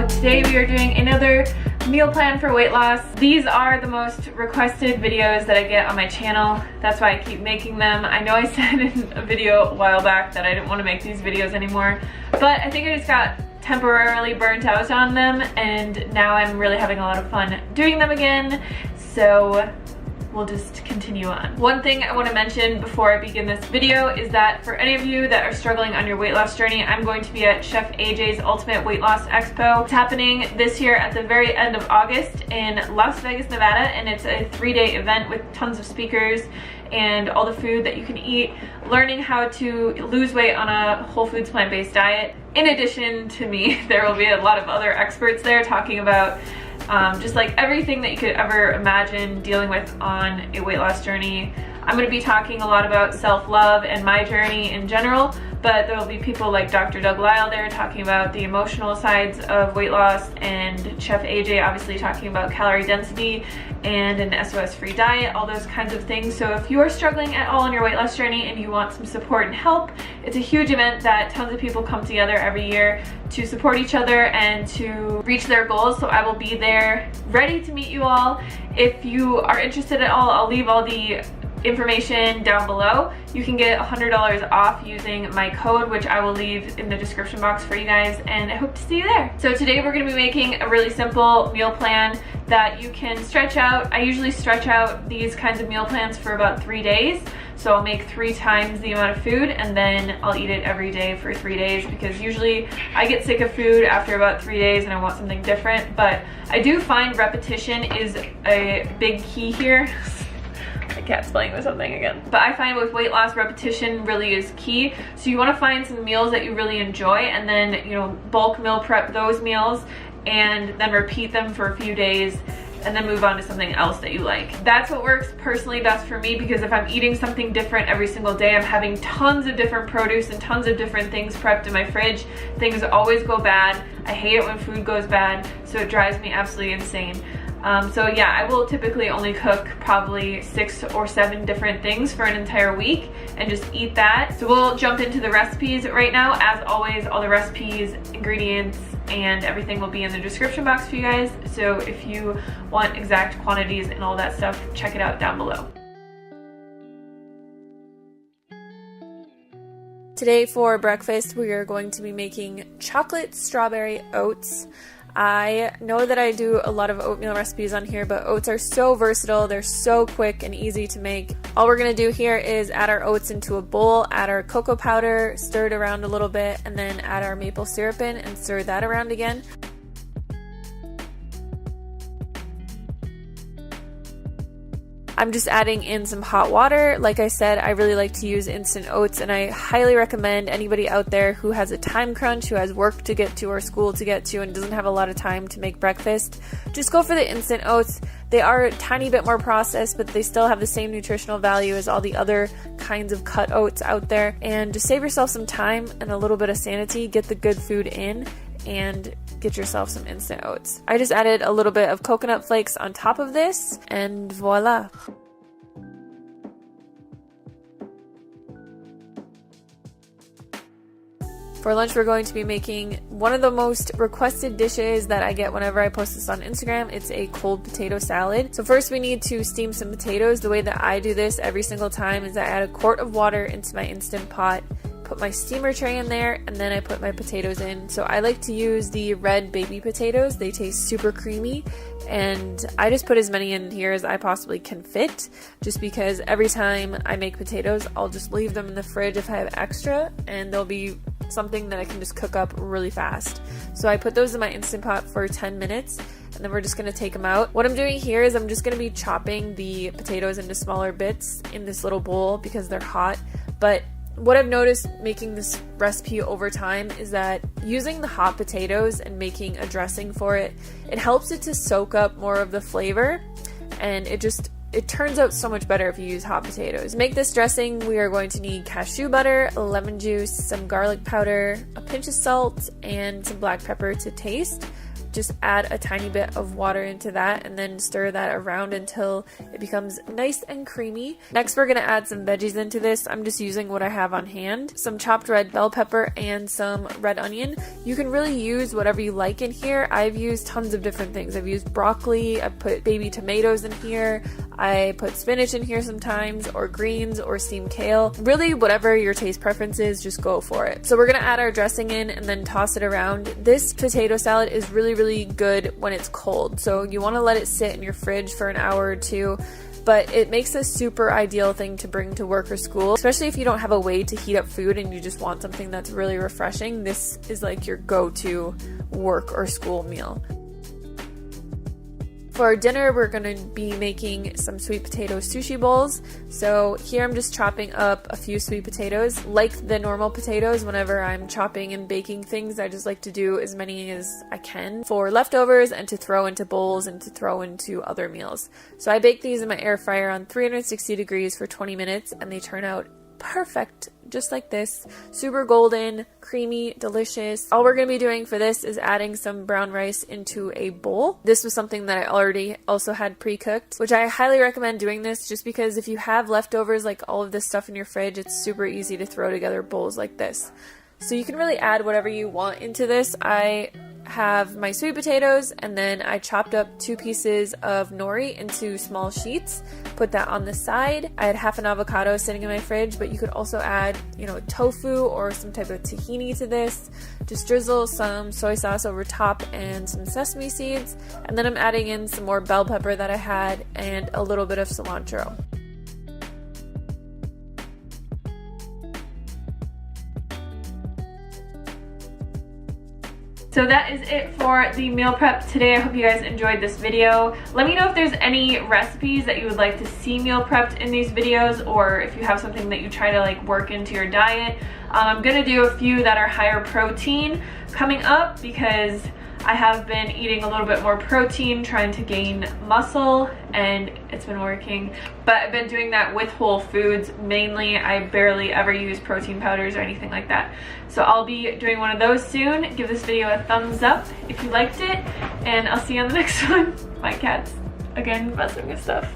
So today we are doing another meal plan for weight loss. These are the most requested videos that I get on my channel. That's why I keep making them. I know I said in a video a while back that I didn't want to make these videos anymore, but I think I just got temporarily burnt out on them, and now I'm really having a lot of fun doing them again. So we'll just continue on. One thing I want to mention before I begin this video is that for any of you that are struggling on your weight loss journey, I'm going to be at Chef AJ's Ultimate Weight Loss Expo. It's happening this year at the very end of August in Las Vegas, Nevada, and it's a 3-day event with tons of speakers and all the food that you can eat, learning how to lose weight on a whole foods plant-based diet. In addition to me, there will be a lot of other experts there talking about just like everything that you could ever imagine dealing with on a weight loss journey. I'm going to be talking a lot about self-love and my journey in general, but there will be people like Dr. Doug Lisle there talking about the emotional sides of weight loss, and Chef AJ obviously talking about calorie density and an SOS-free diet, all those kinds of things. So if you are struggling at all on your weight loss journey and you want some support and help, it's a huge event that tons of people come together every year to support each other and to reach their goals. So I will be there ready to meet you all. If you are interested at all, I'll leave all the information down below. You can get $100 off using my code, which I will leave in the description box for you guys, and I hope to see you there. So today we're going to be making a really simple meal plan that you can stretch out. I usually stretch out these kinds of meal plans for about 3 days. So I'll make 3 times the amount of food, and then I'll eat it every day for 3 days, because usually I get sick of food after about 3 days and I want something different. But I do find repetition is a big key here. My cat's playing with something again. But I find with weight loss, repetition really is key. So you want to find some meals that you really enjoy, and then, you know, bulk meal prep those meals and then repeat them for a few days, and then move on to something else that you like. That's what works personally best for me, because if I'm eating something different every single day, I'm having tons of different produce and tons of different things prepped in my fridge. Things always go bad. I hate it when food goes bad, so it drives me absolutely insane. So yeah, I will typically only cook probably 6 or 7 different things for an entire week and just eat that. So we'll jump into the recipes right now. As always, all the recipes, ingredients, and everything will be in the description box for you guys. So if you want exact quantities and all that stuff, check it out down below. Today for breakfast, we are going to be making chocolate strawberry oats. I know that I do a lot of oatmeal recipes on here, but oats are so versatile. They're so quick and easy to make. All we're going to do here is add our oats into a bowl, add our cocoa powder, stir it around a little bit, and then add our maple syrup in and stir that around again. I'm just adding in some hot water. Like I said, I really like to use instant oats, and I highly recommend anybody out there who has a time crunch, who has work to get to or school to get to and doesn't have a lot of time to make breakfast, just go for the instant oats. They are a tiny bit more processed, but they still have the same nutritional value as all the other kinds of cut oats out there. And just save yourself some time and a little bit of sanity, get the good food in, and get yourself some instant oats. I just added a little bit of coconut flakes on top of this, and voila. For lunch, we're going to be making one of the most requested dishes that I get whenever I post this on Instagram. It's a cold potato salad. So first we need to steam some potatoes. The way that I do this every single time is I add a quart of water into my Instant Pot, put my steamer tray in there, and then I put my potatoes in. So I like to use the red baby potatoes. They taste super creamy, and I just put as many in here as I possibly can fit, just because every time I make potatoes, I'll just leave them in the fridge if I have extra, and they'll be something that I can just cook up really fast. So I put those in my Instant Pot for 10 minutes, and then we're just going to take them out. What I'm doing here is I'm just going to be chopping the potatoes into smaller bits in this little bowl because they're hot. But what I've noticed making this recipe over time is that using the hot potatoes and making a dressing for it, it helps it to soak up more of the flavor, and it turns out so much better if you use hot potatoes. To make this dressing, we are going to need cashew butter, lemon juice, some garlic powder, a pinch of salt, and some black pepper to taste. just add a tiny bit of water into that and then stir that around until it becomes nice and creamy. Next, we're gonna add some veggies into this. I'm just using what I have on hand. Some chopped red bell pepper and some red onion. You can really use whatever you like in here. I've used tons of different things. I've used broccoli, I've put baby tomatoes in here, I put spinach in here sometimes, or greens, or steamed kale. Really, whatever your taste preference is, just go for it. So we're gonna add our dressing in and then toss it around. This potato salad is really good when it's cold, so you want to let it sit in your fridge for an hour or two, but it makes a super ideal thing to bring to work or school, especially if you don't have a way to heat up food and you just want something that's really refreshing. This is like your go-to work or school meal. For our dinner, we're going to be making some sweet potato sushi bowls. So here I'm just chopping up a few sweet potatoes. Like the normal potatoes, whenever I'm chopping and baking things, I just like to do as many as I can for leftovers and to throw into bowls and to throw into other meals. So I bake these in my air fryer on 360 degrees for 20 minutes and they turn out perfect, just like this. Super golden, creamy, delicious. All we're going to be doing for this is adding some brown rice into a bowl. This was something that I already also had pre-cooked, which I highly recommend doing this just because if you have leftovers, like all of this stuff in your fridge, it's super easy to throw together bowls like this. So you can really add whatever you want into this. I have my sweet potatoes and then I chopped up 2 pieces of nori into small sheets, put that on the side. I had half an avocado sitting in my fridge, but you could also add, tofu or some type of tahini to this. Just drizzle some soy sauce over top and some sesame seeds, and then I'm adding in some more bell pepper that I had and a little bit of cilantro. So that is it for the meal prep today. I hope you guys enjoyed this video. Let me know if there's any recipes that you would like to see meal prepped in these videos, or if you have something that you try to work into your diet. I'm gonna do a few that are higher protein coming up because I have been eating a little bit more protein, trying to gain muscle, and it's been working. But I've been doing that with whole foods mainly. I barely ever use protein powders or anything like that. So I'll be doing one of those soon. Give this video a thumbs up if you liked it, and I'll see you on the next one. My cat's again messing with stuff.